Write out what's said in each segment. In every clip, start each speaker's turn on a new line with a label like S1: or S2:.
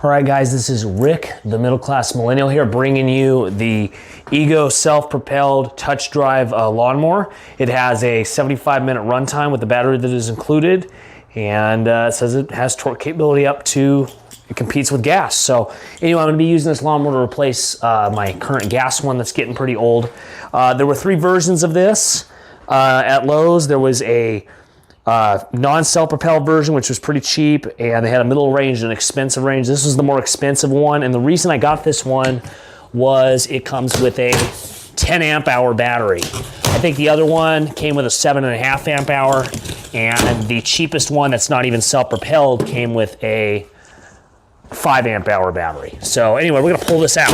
S1: All right, guys, this is Rick, the middle-class millennial here, bringing you the Ego self-propelled touch drive lawnmower. It has a 75-minute runtime with the battery that is included, and it says it has torque capability up to, it competes with gas. So anyway, I'm gonna be using this lawnmower to replace my current gas one that's getting pretty old. There were 3 versions of this at Lowe's. There was a non-self-propelled version, which was pretty cheap, and they had a middle range and an expensive range. This was the more expensive one, and the reason I got this one was it comes with a 10 amp hour battery. I think the other one came with a 7.5 amp hour, and the cheapest one that's not even self-propelled came with a 5 amp hour battery. So anyway, we're gonna pull this out.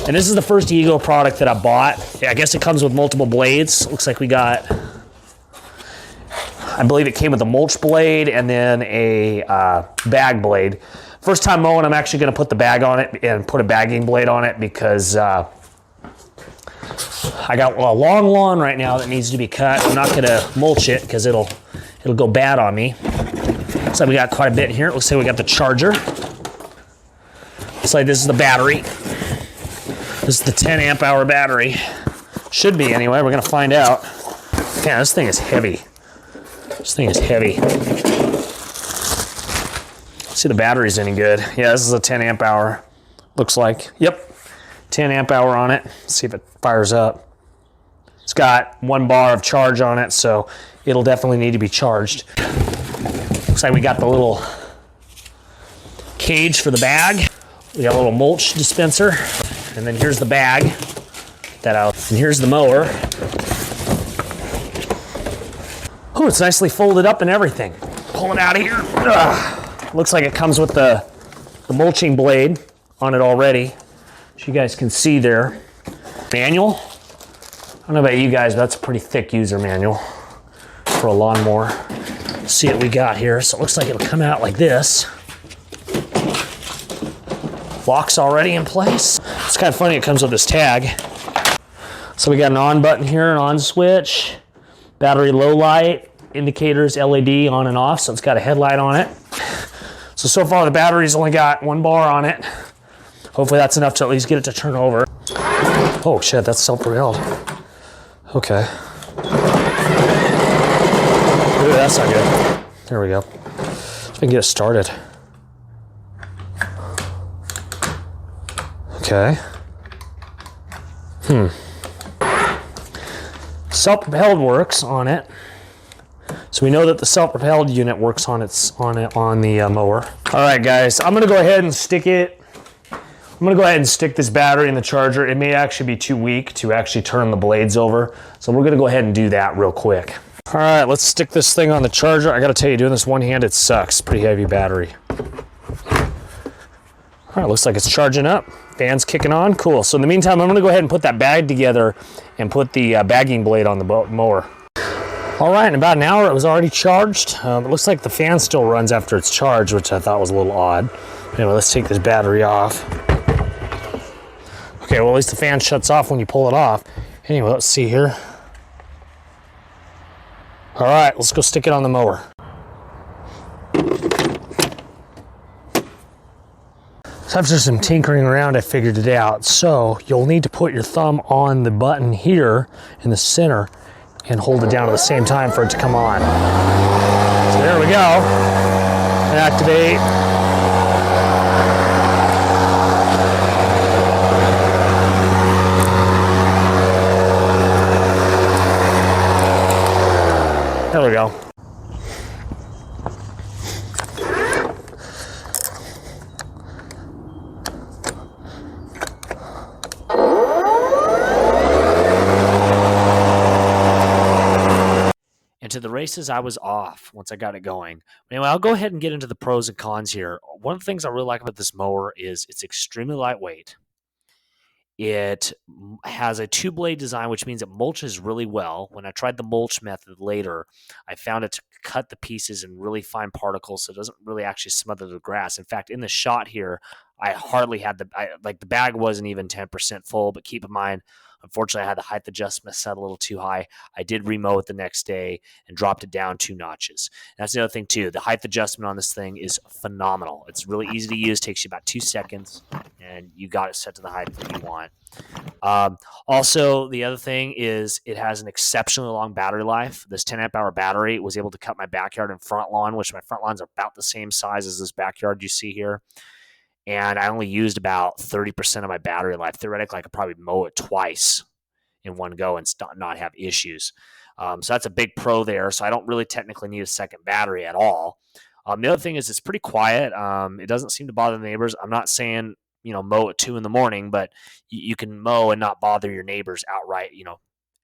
S1: And this is the first Ego product that I bought. I guess it comes with multiple blades. Looks like we got, I believe it came with a mulch blade and then a bag blade. First time mowing, I'm actually gonna put the bag on it and put a bagging blade on it because I got a long lawn right now that needs to be cut. I'm not gonna mulch it because it'll go bad on me. Looks like we got quite a bit in here. It looks like we got the charger. Looks like this is the battery. This is the 10 amp hour battery. Should be anyway, we're gonna find out. Man, this thing is heavy. This thing is heavy. Let's see if the battery's any good. Yeah, this is a 10 amp hour. Looks like, yep, 10 amp hour on it. Let's see if it fires up. It's got 1 bar of charge on it, so it'll definitely need to be charged. Looks like we got the little cage for the bag. We got a little mulch dispenser. And then here's the bag and here's the mower. Oh, it's nicely folded up and everything. Pull it out of here. Ugh. Looks like it comes with the mulching blade on it already, as you guys can see there. Manual. I don't know about you guys, but that's a pretty thick user manual for a lawnmower. Let's see what we got here. So it looks like it'll come out like this. Lock's already in place. It's kind of funny, it comes with this tag. So we got an on button here, an on switch, battery low light, indicators, LED on and off, so it's got a headlight on it. So far the battery's only got 1 bar on it. Hopefully that's enough to at least get it to turn over. Oh shit, that's self-propelled. Okay. Ooh, that's not good. There we go. Let's get it started. Okay. Self-propelled works on it. So we know that the self-propelled unit works on the mower. All right, guys, I'm gonna go ahead and stick this battery in the charger. It may actually be too weak to actually turn the blades over. So we're gonna go ahead and do that real quick. All right, let's stick this thing on the charger. I gotta tell you, doing this one-handed sucks. Pretty heavy battery. All right, looks like it's charging up. Fan's kicking on, cool. So in the meantime, I'm gonna go ahead and put that bag together and put the bagging blade on the mower. All right, in about an hour, it was already charged. It looks like the fan still runs after it's charged, which I thought was a little odd. Anyway, let's take this battery off. Okay, well, at least the fan shuts off when you pull it off. Anyway, let's see here. All right, let's go stick it on the mower. So after some tinkering around, I figured it out. So you'll need to put your thumb on the button here in the center and hold it down at the same time for it to come on. So there we go. Activate. There we go. To the races, I was off once I got it going. Anyway, I'll go ahead and get into the pros and cons here. One of the things I really like about this mower is it's extremely lightweight. It has a 2-blade design, which means it mulches really well. When I tried the mulch method later, I found it to cut the pieces in really fine particles, so it doesn't really actually smother the grass. In fact, in the shot here, I hardly had the bag wasn't even 10% full, but keep in mind, Unfortunately, I had the height adjustment set a little too high. I did remow it the next day and dropped it down 2 notches. And that's the other thing too. The height adjustment on this thing is phenomenal. It's really easy to use. Takes you about 2 seconds, and you got it set to the height that you want. Um, Also, the other thing is it has an exceptionally long battery life. This 10 amp hour battery was able to cut my backyard and front lawn, which my front lawns are about the same size as this backyard you see here. And I only used about 30% of my battery life. Theoretically, I could probably mow it twice in one go and not have issues. So that's a big pro there. So I don't really technically need a second battery at all. The other thing is it's pretty quiet. It doesn't seem to bother the neighbors. I'm not saying mow at 2 in the morning, but you can mow and not bother your neighbors outright.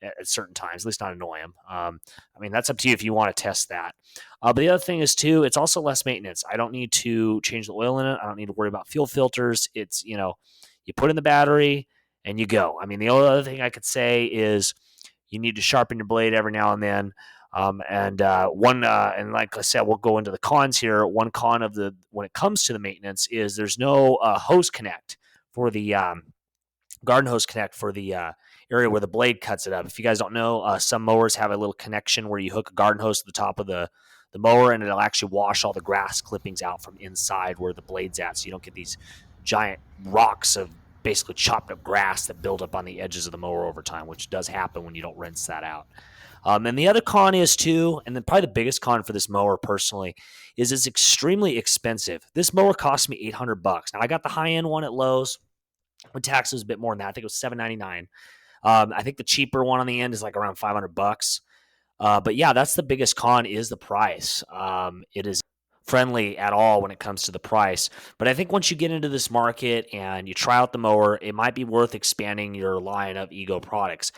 S1: At certain times, at least not annoy them. I mean, that's up to you if you want to test that. But the other thing is too, it's also less maintenance. I don't need to change the oil in it. I don't need to worry about fuel filters. It's you put in the battery and you go. I mean, the only other thing I could say is you need to sharpen your blade every now and then. And like I said, we'll go into the cons here. One con of when it comes to the maintenance is there's no hose connect for the garden hose connect for the area where the blade cuts it up. If you guys don't know, some mowers have a little connection where you hook a garden hose to the top of the mower, and it'll actually wash all the grass clippings out from inside where the blade's at, so you don't get these giant rocks of basically chopped up grass that build up on the edges of the mower over time, which does happen when you don't rinse that out. And the other con is too, and then probably the biggest con for this mower personally, is it's extremely expensive. This mower cost me $800. Now I got the high end one at Lowe's. When tax was a bit more than that, I think it was $799. I think the cheaper one on the end is like around $500. But yeah, that's the biggest con is the price. It is friendly at all when it comes to the price. But I think once you get into this market and you try out the mower, it might be worth expanding your line of Ego products.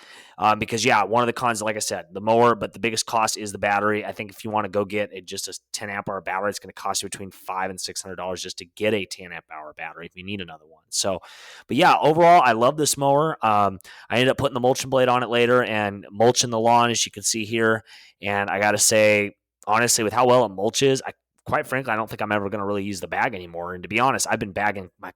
S1: Because yeah, one of the cons, like I said, the mower, but the biggest cost is the battery. I think if you want to go get just a 10 amp hour battery, it's going to cost you between $500 and $600 just to get a 10 amp hour battery if you need another one. So, but yeah, overall, I love this mower. I ended up putting the mulching blade on it later and mulching the lawn, as you can see here. And I got to say, honestly, with how well it mulches, quite frankly, I don't think I'm ever going to really use the bag anymore. And to be honest, I've been bagging my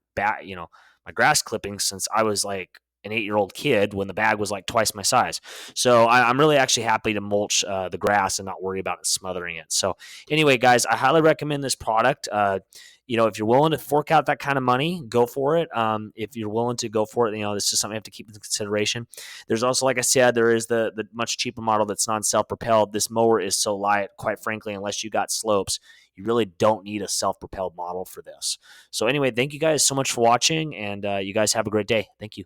S1: grass clippings since I was like an 8-year-old kid when the bag was like twice my size. So I'm really actually happy to mulch the grass and not worry about it smothering it. So anyway, guys, I highly recommend this product. If you're willing to fork out that kind of money, go for it. If you're willing to go for it, this is something you have to keep in consideration. There's also, like I said, there is the much cheaper model that's non-self-propelled. This mower is so light, quite frankly, unless you got slopes, you really don't need a self-propelled model for this. So anyway, thank you guys so much for watching, and you guys have a great day. Thank you.